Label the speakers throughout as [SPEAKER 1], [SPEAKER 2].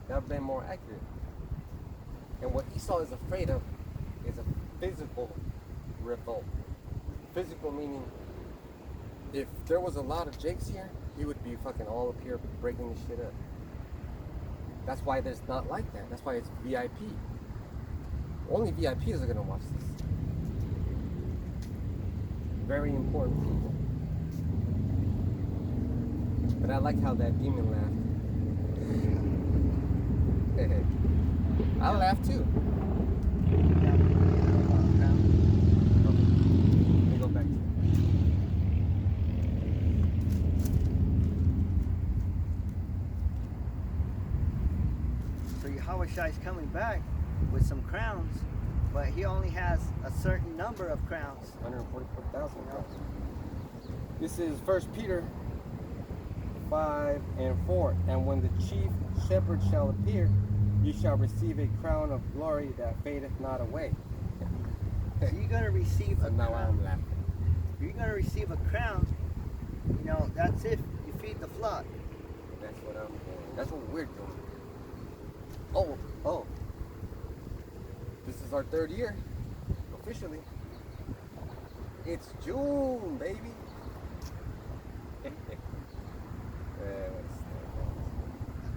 [SPEAKER 1] That would have been more accurate. And what Esau is afraid of is a physical revolt. Physical meaning, if there was a lot of Jakes here, he would be fucking all up here breaking this shit up. That's why there's not like that. That's why it's VIP. Only VIPs are gonna watch this. Very important people. But I like how that demon laughed. I laughed too. Let me go back to it.
[SPEAKER 2] So Yahushua is coming back with some crowns, but he only has a certain number of crowns.
[SPEAKER 1] 144,000 crowns. This is 1 Peter 5 and 4. And when the chief shepherd shall appear, you shall receive a crown of glory that fadeth not away.
[SPEAKER 2] So you're going to receive
[SPEAKER 1] So
[SPEAKER 2] a
[SPEAKER 1] now
[SPEAKER 2] crown.
[SPEAKER 1] I'm laughing.
[SPEAKER 2] You're going to receive a crown. You know, that's if you feed the flock.
[SPEAKER 1] That's what I'm doing. That's what we're doing. Oh. This is our 3rd year, officially. It's June, baby.
[SPEAKER 2] I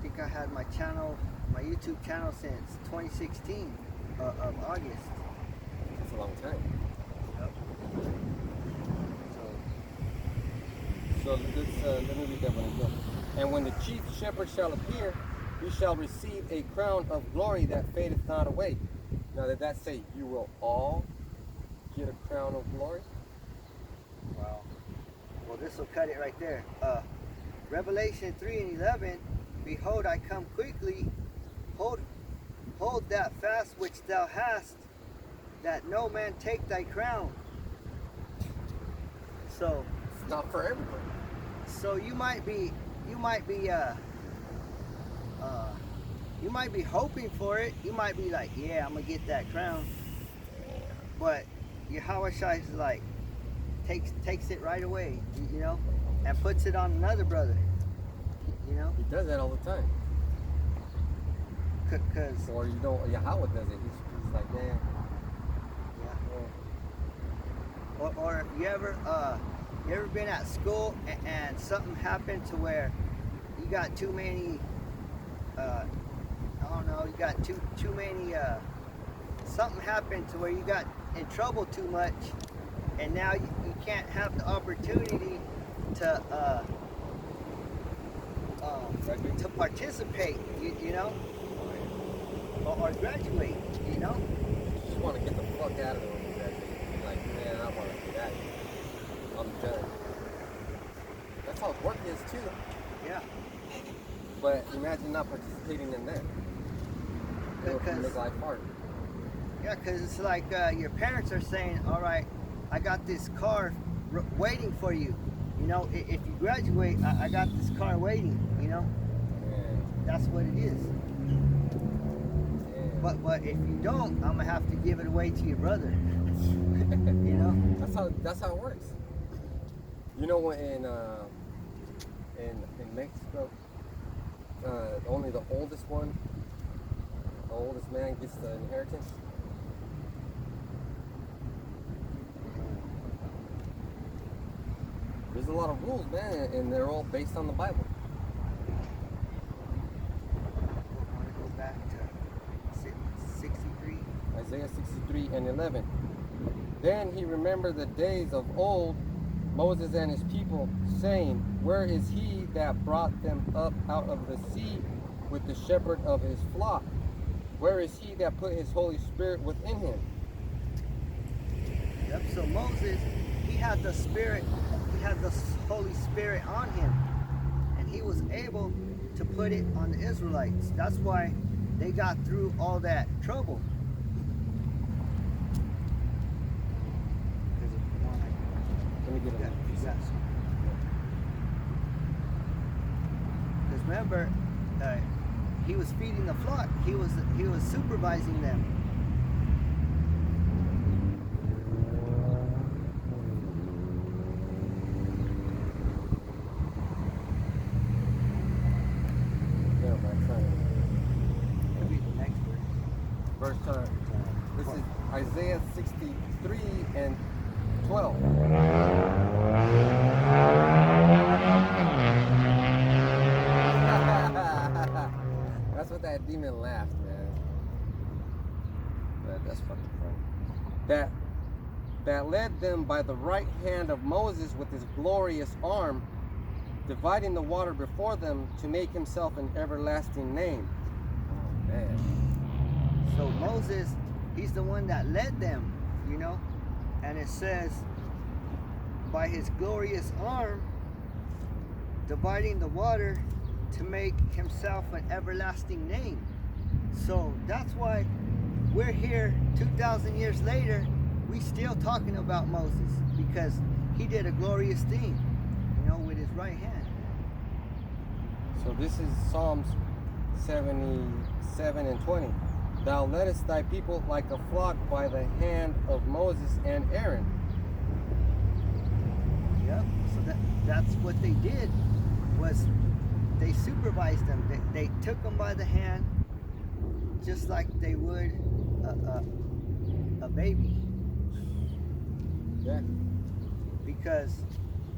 [SPEAKER 2] think I had my channel, my YouTube channel since 2016 of August.
[SPEAKER 1] That's a long time.
[SPEAKER 2] Yep.
[SPEAKER 1] So let me read that one again. And when the chief shepherd shall appear, you shall receive a crown of glory that fadeth not away. Now did that say you will all get a crown of glory?
[SPEAKER 2] Wow. Well, this will cut it right there. Revelation 3 and 11. Behold, I come quickly. Hold that fast which thou hast, that no man take thy crown. So
[SPEAKER 1] It's not for everybody.
[SPEAKER 2] So you might be hoping for it. You might be like, yeah, I'm gonna get that crown. But Yahweh Shai is like, takes it right away, you know, and puts it on another brother, you know.
[SPEAKER 1] He does that all the time.
[SPEAKER 2] Cause
[SPEAKER 1] Or you don't. Yahweh does it. He's like, man.
[SPEAKER 2] yeah. Or you ever been at school and something happened to where you got too many, I don't know, you got too many, something happened to where you got in trouble too much, and now you can't have the opportunity to participate, you know, or graduate, you know.
[SPEAKER 1] You just want to get the fuck out of there when you graduate. You're like, man, I want to get out of here. I'm done. That's how work is too.
[SPEAKER 2] Yeah.
[SPEAKER 1] But imagine not participating in that. It would make life hard.
[SPEAKER 2] Yeah, because it's like your parents are saying, all right, I got this car waiting for you. You know, if you graduate, I got this car waiting, you know.
[SPEAKER 1] Yeah.
[SPEAKER 2] That's what it is.
[SPEAKER 1] Yeah.
[SPEAKER 2] But if you don't, I'm going to have to give it away to your brother. You know?
[SPEAKER 1] That's how it works. You know what, in Mexico, only the oldest man gets the inheritance. There's a lot of rules, man, and they're all based on the Bible.
[SPEAKER 2] I want to go back to 63.
[SPEAKER 1] Isaiah 63 and 11. Then he remembered the days of old, Moses and his people, saying, where is he that brought them up out of the sea with the shepherd of his flock? Where is he that put his Holy Spirit within him?
[SPEAKER 2] Yep, so Moses, he had the Spirit, he had the Holy Spirit on him, and he was able to put it on the Israelites. That's why they got through all that trouble.
[SPEAKER 1] Let me get a
[SPEAKER 2] Because remember, he was feeding the flock. He was supervising them.
[SPEAKER 1] Yeah, my friend. verse time. This is Isaiah 63 and 12. That's what that demon laughed, man. That's fucking funny. That led them by the right hand of Moses with his glorious arm, dividing the water before them to make himself an everlasting name. Oh, man.
[SPEAKER 2] So Moses, he's the one that led them, you know? And it says, by his glorious arm, dividing the water to make himself an everlasting name. So that's why we're here 2,000 years later, we still talking about Moses, because he did a glorious thing, you know, with his right hand.
[SPEAKER 1] So this is Psalms 77 and 20. Thou leddest thy people like a flock by the hand of Moses and Aaron.
[SPEAKER 2] Yep. So that's what they did, was they supervised them. They took them by the hand, just like they would a baby.
[SPEAKER 1] Yeah.
[SPEAKER 2] Because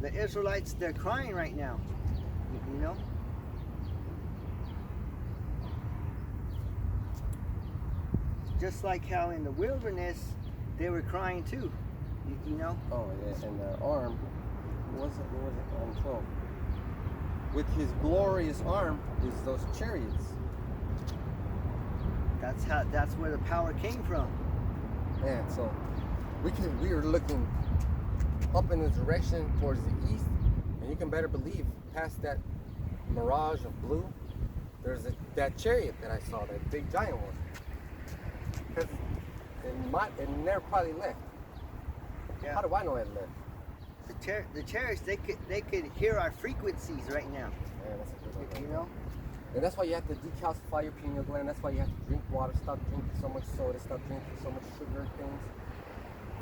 [SPEAKER 2] the Israelites, they're crying right now, you know? Just like how in the wilderness, they were crying too, you know?
[SPEAKER 1] Oh, yeah. And the arm, what was it? 12. With his glorious arm is those chariots.
[SPEAKER 2] That's where the power came from.
[SPEAKER 1] Man, so we were looking up in the direction towards the east, and you can better believe past that mirage of blue, there's that chariot that I saw, that big giant one. Because it never probably left.
[SPEAKER 2] Yeah.
[SPEAKER 1] How do I know it left?
[SPEAKER 2] The chariots, they could hear our frequencies right now.
[SPEAKER 1] Yeah, that's a good one.
[SPEAKER 2] You know?
[SPEAKER 1] And that's why you have to decalcify your pineal gland. That's why you have to drink water, stop drinking so much soda, stop drinking so much sugar things.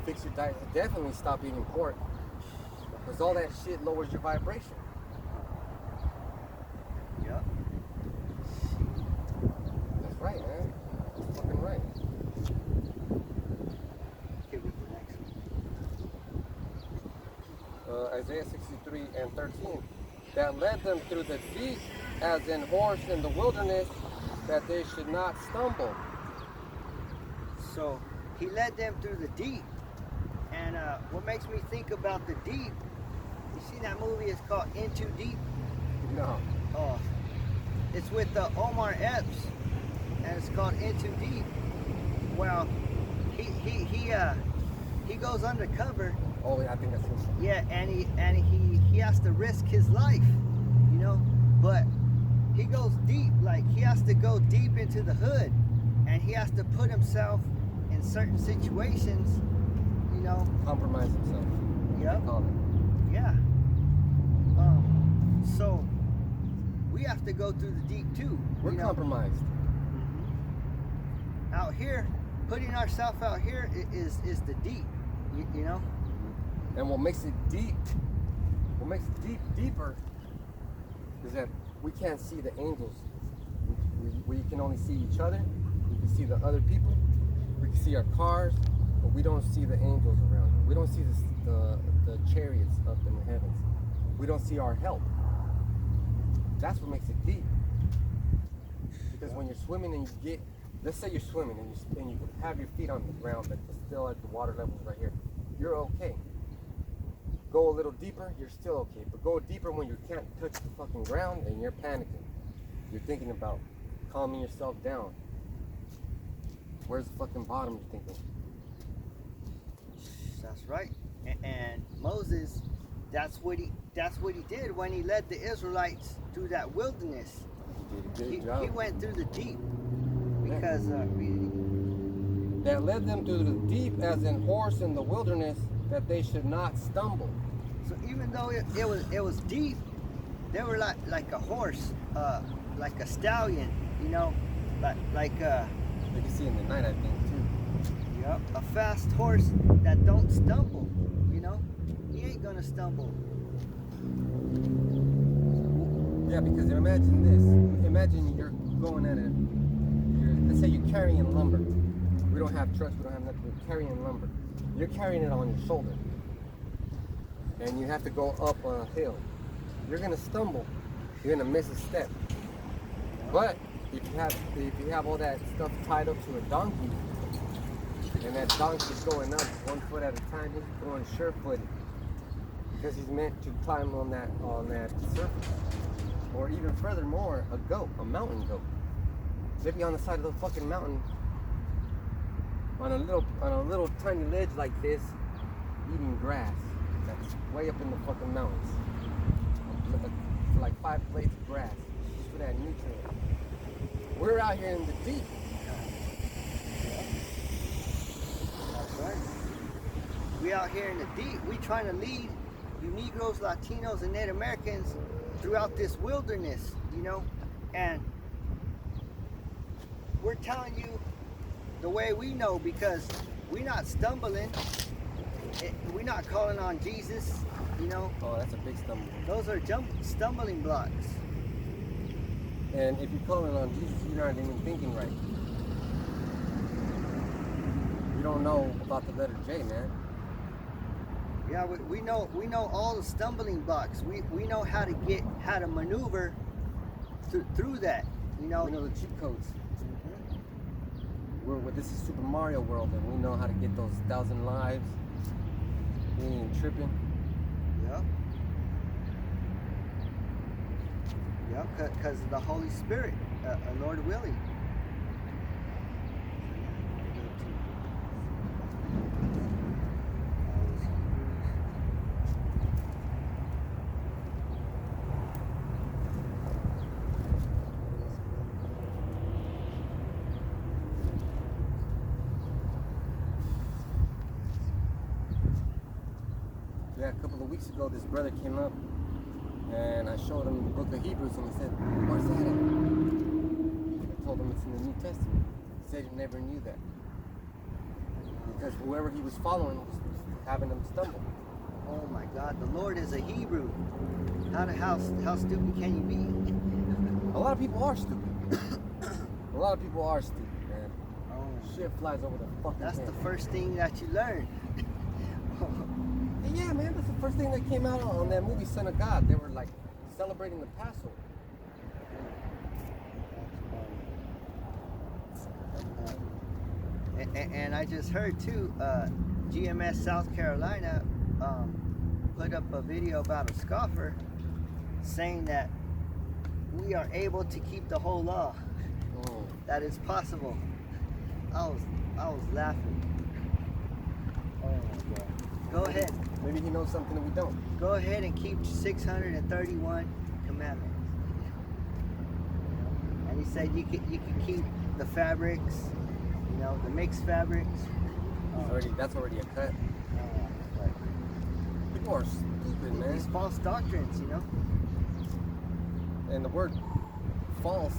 [SPEAKER 1] Fix your diet. Definitely stop eating pork. Because all that shit lowers your vibration.
[SPEAKER 2] Yep.
[SPEAKER 1] That's right, man. That's fucking right.
[SPEAKER 2] Okay, what's the next one?
[SPEAKER 1] Isaiah 63 and 13. That led them through the deep as in horse in the wilderness, that they should not stumble.
[SPEAKER 2] So he led them through the deep. And what makes me think about the deep, you see that movie, it's called Into Deep?
[SPEAKER 1] No.
[SPEAKER 2] Oh, it's with Omar Epps, and it's called Into Deep. Well, he goes undercover.
[SPEAKER 1] Oh, yeah, I think that's interesting.
[SPEAKER 2] Yeah, and he has to risk his life, you know. But he goes deep, like he has to go deep into the hood, and he has to put himself in certain situations, you know.
[SPEAKER 1] Compromise himself.
[SPEAKER 2] Yep.
[SPEAKER 1] Call it.
[SPEAKER 2] Yeah. So we have to go through the deep too.
[SPEAKER 1] We're
[SPEAKER 2] you know?
[SPEAKER 1] compromised.
[SPEAKER 2] Out here, putting ourselves out here is the deep, you know.
[SPEAKER 1] And what makes it deep, deeper, is that we can't see the angels. We can only see each other. We can see the other people. We can see our cars, but we don't see the angels around. We don't see the chariots up in the heavens. We don't see our help. That's what makes it deep. Because when you're swimming and you get, let's say you're swimming and you have your feet on the ground, but it's still at the water levels right here, you're okay. Go a little deeper, you're still okay. But go deeper when you can't touch the fucking ground and you're panicking. You're thinking about calming yourself down. Where's the fucking bottom, you're thinking?
[SPEAKER 2] That's right. And Moses, that's what he did when he led the Israelites through that wilderness.
[SPEAKER 1] He did a good job.
[SPEAKER 2] He went through the deep because
[SPEAKER 1] that led them through the deep as in horse in the wilderness, that they should not stumble.
[SPEAKER 2] So even though it was deep, they were like a horse, like a stallion, you know, like
[SPEAKER 1] You can see in the night, I think, too.
[SPEAKER 2] yep, a fast horse that don't stumble, you know. He ain't gonna stumble.
[SPEAKER 1] Yeah, because imagine this. Imagine you're going at it. Let's say you're carrying lumber. We don't have trucks. We don't have nothing. We're carrying lumber. You're carrying it on your shoulder, and you have to go up a hill. You're gonna stumble. You're gonna miss a step. But if you have all that stuff tied up to a donkey, and that donkey's going up 1 foot at a time, he's going sure-footed because he's meant to climb on that surface. Or even furthermore, a goat, a mountain goat. They'd be on the side of the fucking mountain on a little tiny ledge like this, eating grass that's way up in the fucking mountains. For like 5 plates of grass, just for that nutrient. We're out here in the deep.
[SPEAKER 2] That's right. We out here in the deep. We trying to lead you Negroes, Latinos, and Native Americans throughout this wilderness, you know, and we're telling you the way we know because we're not stumbling. We're not calling on Jesus, you know.
[SPEAKER 1] Oh, that's a big stumble.
[SPEAKER 2] Those are stumbling blocks.
[SPEAKER 1] And if you're calling on Jesus, you're not even thinking right. You don't know about the letter J, man.
[SPEAKER 2] Yeah, we know all the stumbling blocks. We know how to maneuver through that, you know.
[SPEAKER 1] We know the cheat codes. This is Super Mario World, and we know how to get those 1,000 lives. We ain't even tripping.
[SPEAKER 2] Yeah. Yeah, because of the Holy Spirit, Lord willing.
[SPEAKER 1] Yeah, a couple of weeks ago, this brother came up, and I showed him the book of Hebrews, and he said, "Where's that at?" I told him it's in the New Testament. He said he never knew that. Because whoever he was following was having him stumble.
[SPEAKER 2] Oh my God, the Lord is a Hebrew. How stupid can you be?
[SPEAKER 1] A lot of people are stupid. A lot of people are stupid, man.
[SPEAKER 2] Oh,
[SPEAKER 1] Shit flies over the fucking
[SPEAKER 2] that's
[SPEAKER 1] head.
[SPEAKER 2] the first thing that you learn.
[SPEAKER 1] Yeah, man, that's the first thing that came out on that movie, Son of God. They were like celebrating the Passover.
[SPEAKER 2] And I just heard too, GMS South Carolina put up a video about a scoffer saying that we are able to keep the whole law.
[SPEAKER 1] Oh.
[SPEAKER 2] That is possible. I was laughing. Oh my God. Go ahead.
[SPEAKER 1] Maybe he knows something that we don't.
[SPEAKER 2] Go ahead and keep 631 commandments. And he said you can keep the fabrics, you know, the mixed fabrics.
[SPEAKER 1] That's already a cut. People are stupid, man.
[SPEAKER 2] These false doctrines, you know.
[SPEAKER 1] And the word false,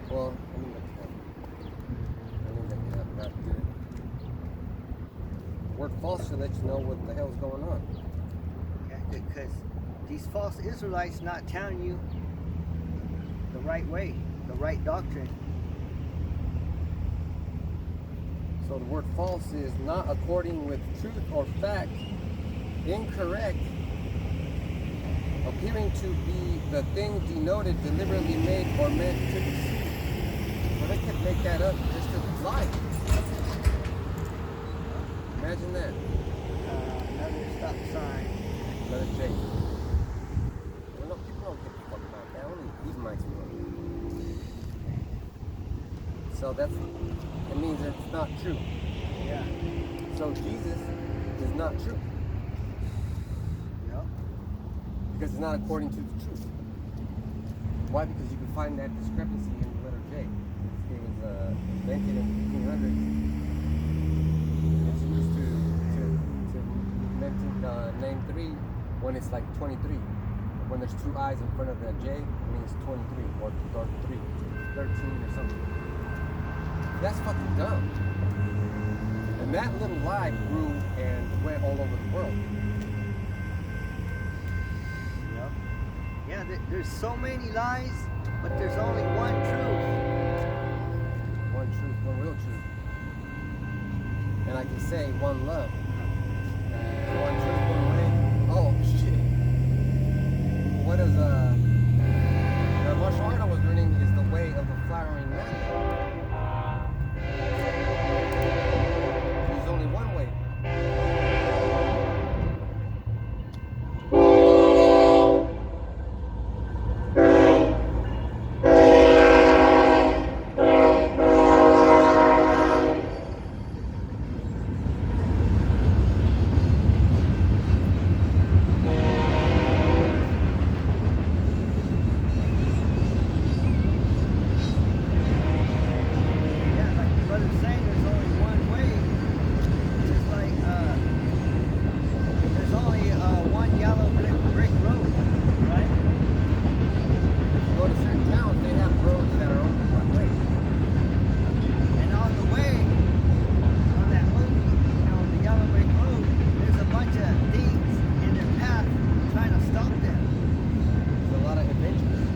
[SPEAKER 1] well, let me look it up. Not good. The word false should let you know what the hell's going on.
[SPEAKER 2] Yeah, because these false Israelites not telling you the right way, the right doctrine.
[SPEAKER 1] So the word false is not according with truth or fact, incorrect, appearing to be the thing denoted, deliberately made, or meant to deceive. So they could make that up just to lie. Imagine that.
[SPEAKER 2] Another stop sign.
[SPEAKER 1] Another J. Well, no, people don't give a fuck about that. Only Edomites will. So it means that it's not true.
[SPEAKER 2] Yeah.
[SPEAKER 1] So Jesus is not true.
[SPEAKER 2] Yeah.
[SPEAKER 1] Because it's not according to the truth. Why? Because you can find that discrepancy in the letter J. It was invented in the 1500s. It's used to mention name 3 when it's like 23. When there's 2 I's in front of the J, it means 23 or 3, 13 or something. That's fucking dumb. And that little lie grew and went all over the world.
[SPEAKER 2] Yep. Yeah, there's so many lies, but there's only one truth.
[SPEAKER 1] One truth, one real truth. like to say one love. One truth, one way. Oh shit. What is the martial art I was learning is the way of the flowering man. There's only one way.
[SPEAKER 2] Yeah, like your brother's saying, there's only one way. Just like there's only one yellow brick road, right?
[SPEAKER 1] If you go to certain towns, they have roads that are only one way.
[SPEAKER 2] And on the way, on that movie, the yellow brick road, there's a bunch of thieves in their path trying to stop them.
[SPEAKER 1] There's a lot of adventures.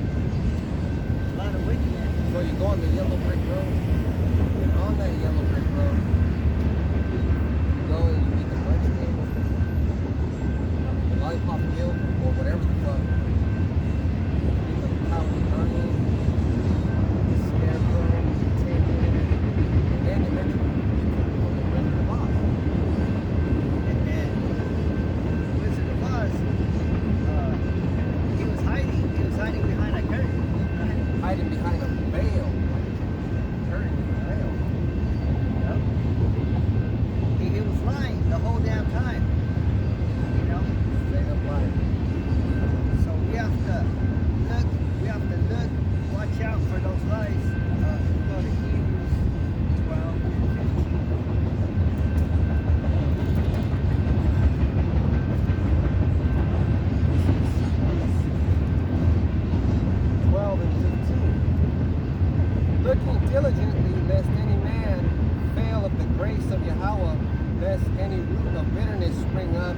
[SPEAKER 2] A lot of wickedness.
[SPEAKER 1] So you go on the yellow brick road, and on that yellow brick road, you go and you eat the lunch table, the lollipop hill, or whatever the fuck. You eat the powdered onion, the scarecrow, the table, and then eventually you become the Wizard of Oz.
[SPEAKER 2] And Wizard of Oz, he was hiding behind a curtain. Right?
[SPEAKER 1] Hiding behind a veil, like curtain veil.
[SPEAKER 2] Yep. He was lying the whole damn time.
[SPEAKER 1] Straight up lying.
[SPEAKER 2] So we have to look, watch out for those lies. Go to Hebrews 12 and 15.
[SPEAKER 1] 12 and 15. Looking diligently, lest any man fail of the grace of Yahweh, lest any root of bitterness spring up,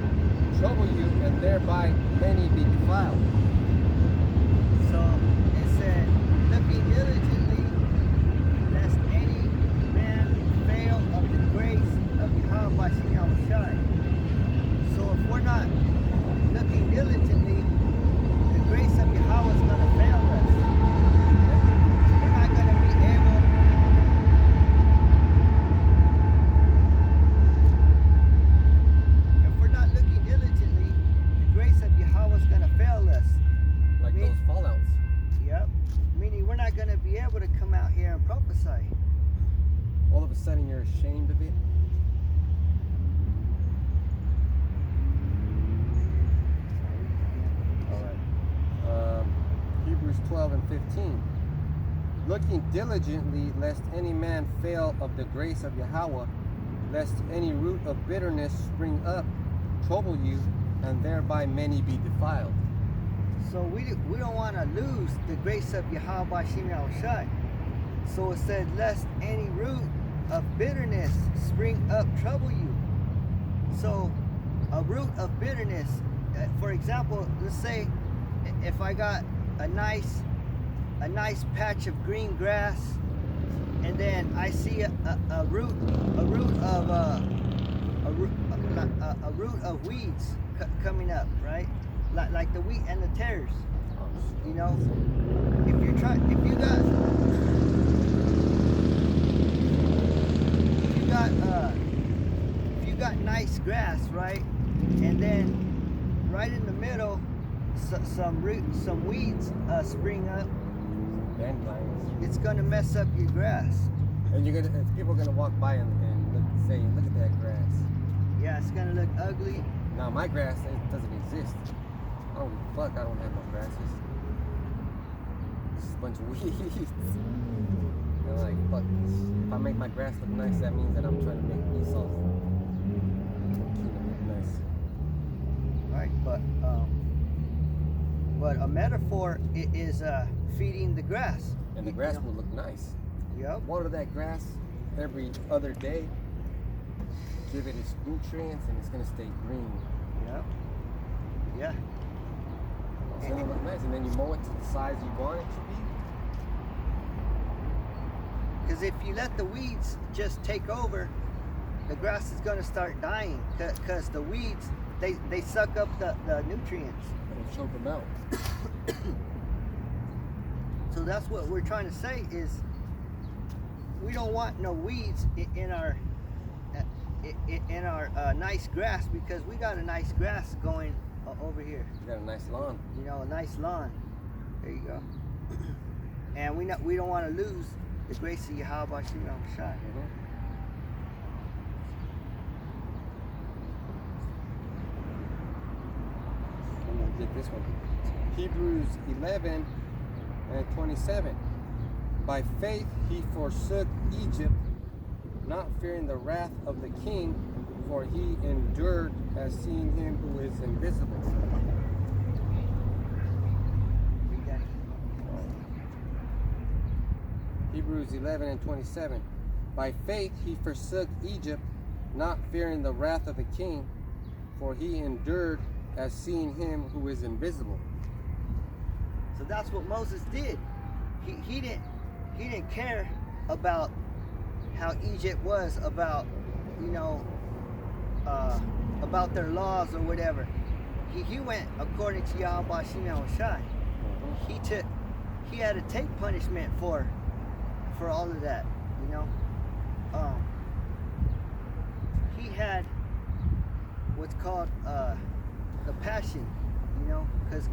[SPEAKER 1] trouble you, and thereby many be defiled.
[SPEAKER 2] So it said, looking diligently, lest any man fail of the grace of Yahweh Bashim Yahushai. So if we're not looking diligently, the grace of Yahweh is going to fail us. We're not going to be able. If we're not looking diligently, the grace of Yahweh is going to fail us.
[SPEAKER 1] Like those fallouts.
[SPEAKER 2] Yep. Meaning we're not going to be able to come out here and prophesy.
[SPEAKER 1] All of a sudden you're ashamed of it. Alright. Hebrews 12 and 15. Looking diligently, lest any man fail of the grace of Yahweh, lest any root of bitterness spring up, trouble you, and thereby many be defiled.
[SPEAKER 2] So we don't want to lose the grace of Yahweh Bashim Yahushai. So it said, lest any root of bitterness spring up, trouble you. So a root of bitterness, for example, let's say if I got a nice patch of green grass, and then I see a root of weeds coming up, right? Like the wheat and the tares. If you got nice grass, right? And then right in the middle, some weeds spring up.
[SPEAKER 1] Dandelions.
[SPEAKER 2] It's gonna mess up your grass.
[SPEAKER 1] And people are gonna walk by and say, look at that grass.
[SPEAKER 2] Yeah, it's gonna look ugly.
[SPEAKER 1] Now my grass, it doesn't exist. I don't give a fuck, I don't have no grasses. It's just a bunch of weeds. And like, fuck this. If I make my grass look nice, that means that I'm trying to make Esau's kingdom look nice.
[SPEAKER 2] Right, but a metaphor is feeding the grass.
[SPEAKER 1] And the grass will look nice.
[SPEAKER 2] Yep.
[SPEAKER 1] Water that grass every other day. Give it its nutrients and it's gonna stay green.
[SPEAKER 2] Yep. Yeah.
[SPEAKER 1] It's gonna look nice, and then you mow it to the size you want it to be.
[SPEAKER 2] Because if you let the weeds just take over, the grass is going to start dying because the weeds, they suck up the nutrients.
[SPEAKER 1] It'll choke them out.
[SPEAKER 2] So that's what we're trying to say is we don't want no weeds in our nice grass, because we got a nice grass going over here.
[SPEAKER 1] You got a nice lawn.
[SPEAKER 2] You know, a nice lawn. There you go. And we don't want to lose the grace of Yahweh Shem Shai.
[SPEAKER 1] I'm gonna get this one. Hebrews 11:27. By faith he forsook Egypt, not fearing the wrath of the king, for he endured as seeing him who is invisible.
[SPEAKER 2] Read that.
[SPEAKER 1] Hebrews 11:27. By faith he forsook Egypt, not fearing the wrath of the king, for he endured as seeing him who is invisible.
[SPEAKER 2] So that's what Moses did. He didn't care about how Egypt was, about about their laws or whatever. He went according to Yahweh Shem Shai. He had to take punishment for all of that, he had what's called the passion, because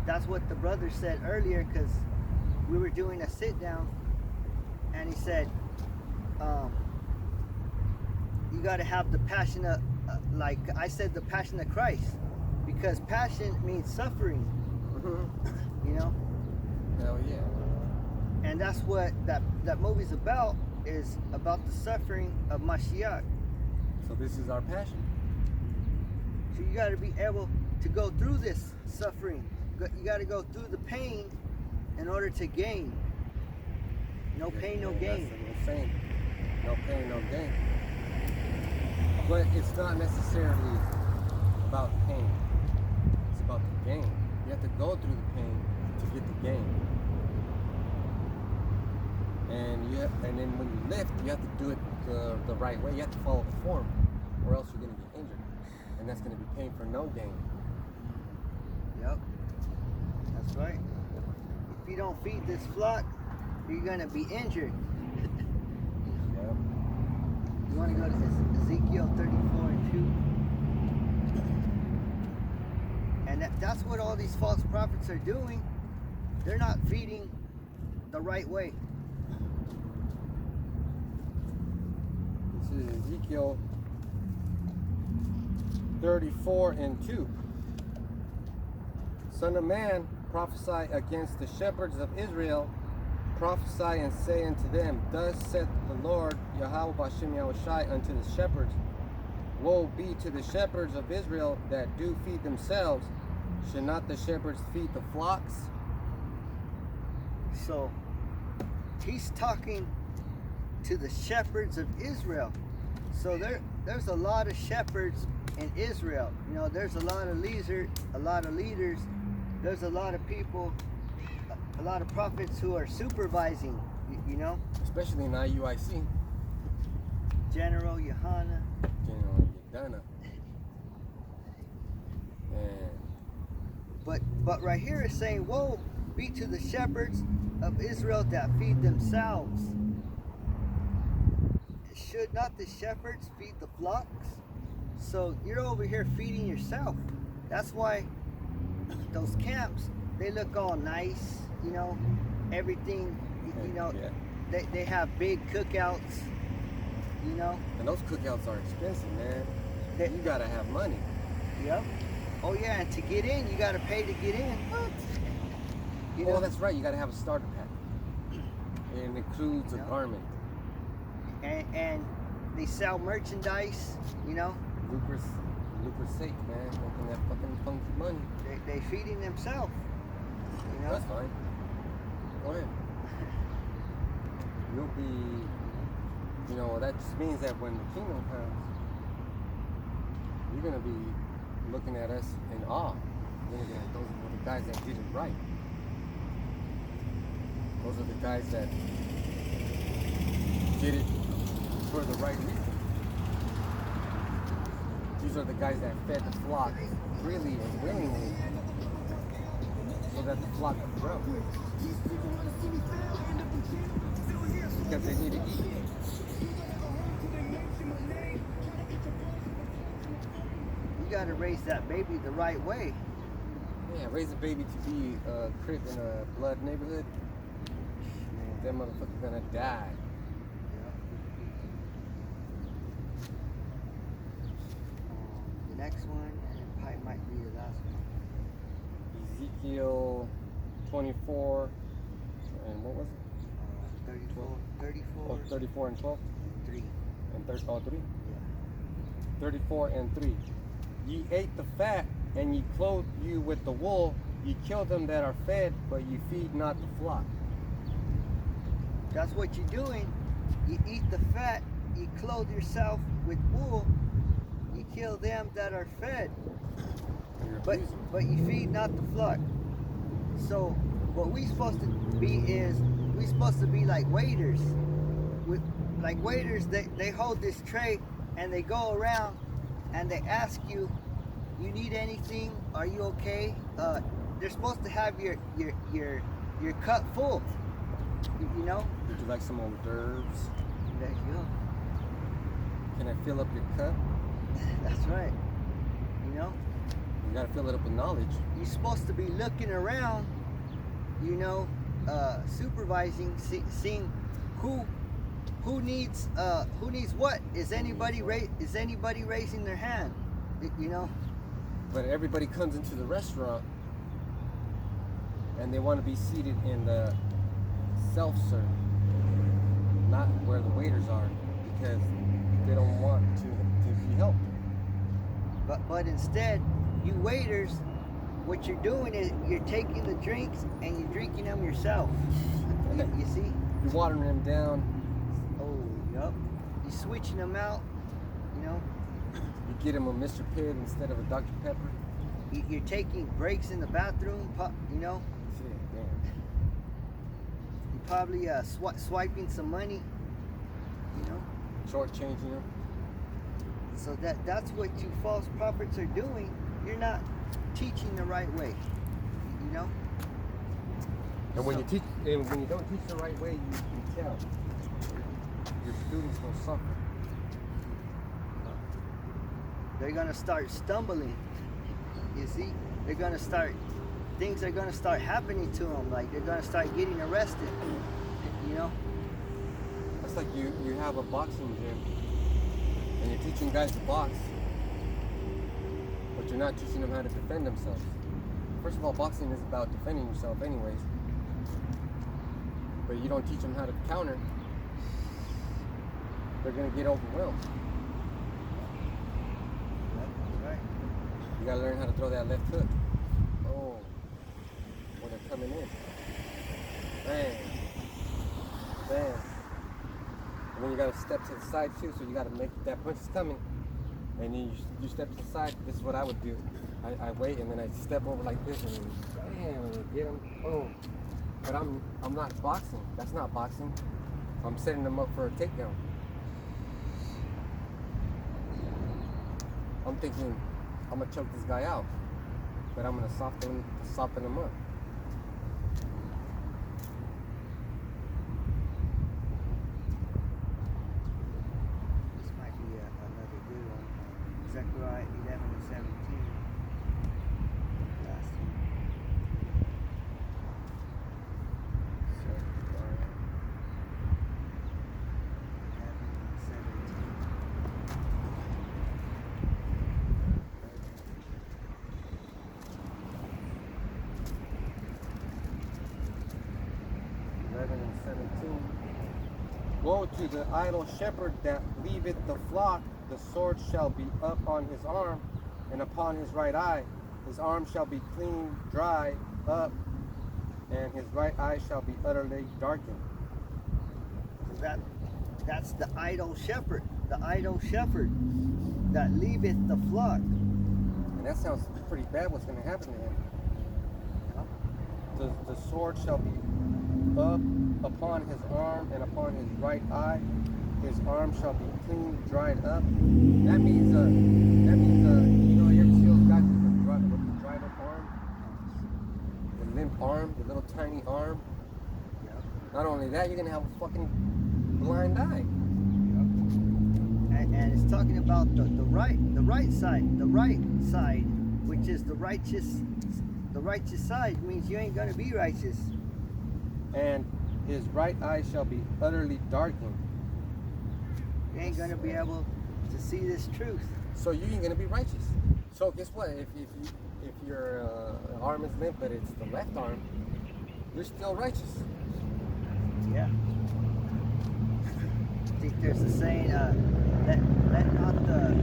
[SPEAKER 2] that's what the brother said earlier, because we were doing a sit down and he said you got to have the passion of like I said, the passion of Christ, because passion means suffering.
[SPEAKER 1] Hell yeah.
[SPEAKER 2] And that's what that movie's about, is about the suffering of Mashiach.
[SPEAKER 1] So this is our passion.
[SPEAKER 2] So you got to be able to go through this suffering. You got to go through the pain in order to gain. No pain, no gain.
[SPEAKER 1] That's what I'm saying. No pain, no gain. But it's not necessarily about pain. It's about the gain. You have to go through the pain to get the gain. And then when you lift, you have to do it the right way. You have to follow the form, or else you're going to get injured. And that's going to be pain for no gain.
[SPEAKER 2] Yep. That's right. If you don't feed this flock, you're going to be injured.
[SPEAKER 1] Yep.
[SPEAKER 2] You want to go to Ezekiel 34:2? And that's what all these false prophets are doing. They're not feeding the right way.
[SPEAKER 1] This is Ezekiel 34:2. Son of man, prophesy against the shepherds of Israel. Prophesy and say unto them, thus saith the Lord Yahweh Bashem Yahushai unto the shepherds, woe be to the shepherds of Israel that do feed themselves. Should not the shepherds feed the flocks?
[SPEAKER 2] So he's talking to the shepherds of Israel. So there's a lot of shepherds in Israel. There's a lot of leaders. There's a lot of people, a lot of prophets who are supervising,
[SPEAKER 1] Especially in IUIC.
[SPEAKER 2] General Yohana.
[SPEAKER 1] General Yadana.
[SPEAKER 2] But right here it's saying, woe be to the shepherds of Israel that feed themselves. Should not the shepherds feed the flocks? So you're over here feeding yourself. That's why those camps, they look all nice, everything,
[SPEAKER 1] Yeah.
[SPEAKER 2] they have big cookouts,
[SPEAKER 1] And those cookouts are expensive, man. You gotta have money.
[SPEAKER 2] Yep. Oh yeah, and to get in, you gotta pay to get in. What?
[SPEAKER 1] Oh, that's right. You gotta have a starter pack. It includes a garment.
[SPEAKER 2] And they sell merchandise,
[SPEAKER 1] Lucre's sake, man. Making that fucking funky money.
[SPEAKER 2] They feeding themselves,
[SPEAKER 1] That's fine. Go ahead. You'll be, that just means that when the kingdom comes, you're gonna be looking at us in awe. You're gonna be like, those are the guys that did it right. Those are the guys that did it for the right reason. These are the guys that fed the flock freely and willingly so that the flock could grow. Because they need to eat.
[SPEAKER 2] You gotta raise that baby the right way.
[SPEAKER 1] Yeah, raise a baby to be a crip in a blood neighborhood. That motherfucker's gonna die.
[SPEAKER 2] The next one, and probably might be the last one.
[SPEAKER 1] Ezekiel 24, and what was it?
[SPEAKER 2] 34.
[SPEAKER 1] Oh, 34 and 12?
[SPEAKER 2] 3.
[SPEAKER 1] And 3?
[SPEAKER 2] Yeah.
[SPEAKER 1] 34 and 3. Ye ate the fat, and ye clothed you with the wool. Ye kill them that are fed, but ye feed not the flock.
[SPEAKER 2] That's what you're doing. You eat the fat, you clothe yourself with wool, you kill them that are fed, but you feed not the flock. So what we supposed to be is we supposed to be like waiters. Like waiters, they hold this tray and they go around and they ask you, you need anything? Are you okay? They're supposed to have your cup full. You know?
[SPEAKER 1] Would you like some hors d'oeuvres?
[SPEAKER 2] There you go.
[SPEAKER 1] Can I fill up your cup?
[SPEAKER 2] That's right. You know?
[SPEAKER 1] You gotta fill it up with knowledge.
[SPEAKER 2] You're supposed to be looking around, you know, supervising, seeing who needs what. Is anybody raising their hand? You know?
[SPEAKER 1] But everybody comes into the restaurant and they want to be seated in the self-serve, not where the waiters are, because they don't want to be helped.
[SPEAKER 2] But instead, you waiters, what you're doing is you're taking the drinks and you're drinking them yourself. You see?
[SPEAKER 1] You're watering them down.
[SPEAKER 2] Oh, yup. You're switching them out, you know?
[SPEAKER 1] You get them a Mr. Pibb instead of a Dr. Pepper.
[SPEAKER 2] You're taking breaks in the bathroom, you know?
[SPEAKER 1] Shit, damn.
[SPEAKER 2] You're probably swiping some money, you know?
[SPEAKER 1] Shortchanging them.
[SPEAKER 2] So that's what you false prophets are doing. You're not teaching the right way, you know?
[SPEAKER 1] And when you don't teach the right way, you can tell. Your students will suffer.
[SPEAKER 2] They're gonna start stumbling. You see, things are gonna start happening to them. Like they're gonna start getting arrested. You know.
[SPEAKER 1] That's like you have a boxing gym, and you're teaching guys to box, but you're not teaching them how to defend themselves. First of all, boxing is about defending yourself, anyways. But you don't teach them how to counter. They're gonna get overwhelmed. You gotta learn how to throw that left hook. Oh, when they're coming in. Bam. Bam. And then you gotta step to the side too, so you gotta make that punch is coming. And then you step to the side. This is what I would do. I wait and then I step over like this and then bam, and then get them. Boom. But I'm not boxing. That's not boxing. I'm setting them up for a takedown. I'm thinking, I'm gonna choke this guy out, but I'm gonna soften him up.
[SPEAKER 2] This might be another good one. Zechariah 11:17. Last one. Zechariah
[SPEAKER 1] 11:17. Woe to the idle shepherd that leaveth the flock. The sword shall be up on his arm, and upon his right eye. His arm shall be clean, dry up, and his right eye shall be utterly darkened.
[SPEAKER 2] So that's the idle shepherd. The idle shepherd that leaveth the flock.
[SPEAKER 1] And that sounds pretty bad. What's going to happen to him? The sword shall be up upon his arm and upon his right eye. his arm shall be clean dried up. That means you know, you ever see those guys with the dried up arm, the limp arm, the little tiny arm.
[SPEAKER 2] Yep.
[SPEAKER 1] Not only that, you're gonna have a fucking blind eye.
[SPEAKER 2] And it's talking about the right side, which is the righteous side means you ain't gonna be righteous.
[SPEAKER 1] And his right eye shall be utterly darkened.
[SPEAKER 2] You ain't gonna be able to see this truth.
[SPEAKER 1] So you ain't gonna be righteous. So guess what? If your arm is limp, but it's the left arm, you're still righteous.
[SPEAKER 2] Yeah. I think there's a saying, let not the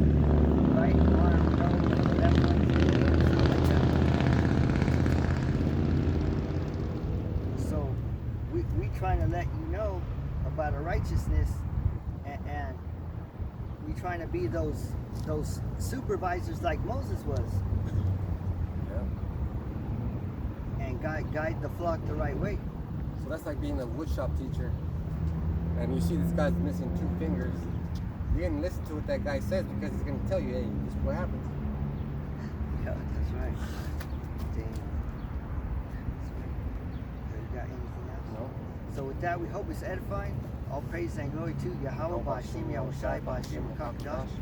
[SPEAKER 2] right arm know what the left one is doing, or something like that. So we trying to let you know about our righteousness, and we trying to be those supervisors like Moses was,
[SPEAKER 1] Yeah.
[SPEAKER 2] and guide the flock the right way.
[SPEAKER 1] So that's like being a woodshop teacher, and you see this guy's missing 2 fingers. You're gonna listen to what that guy says because he's gonna tell you, hey, this is what happens.
[SPEAKER 2] Yeah, that's right. Damn. That's right. So you got anything else?
[SPEAKER 1] No.
[SPEAKER 2] So with that, we hope it's edifying. All praise and glory to Yahweh, Ba'ashem, Yahushai, Ba'ashem, Rakakadash.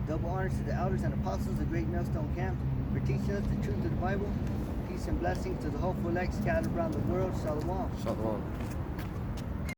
[SPEAKER 2] Double honors to the elders and apostles of Great Millstone Camp for teaching us the truth of the Bible. Peace and blessings to the hopeful elect scattered around the world. Shalom.
[SPEAKER 1] Shalom.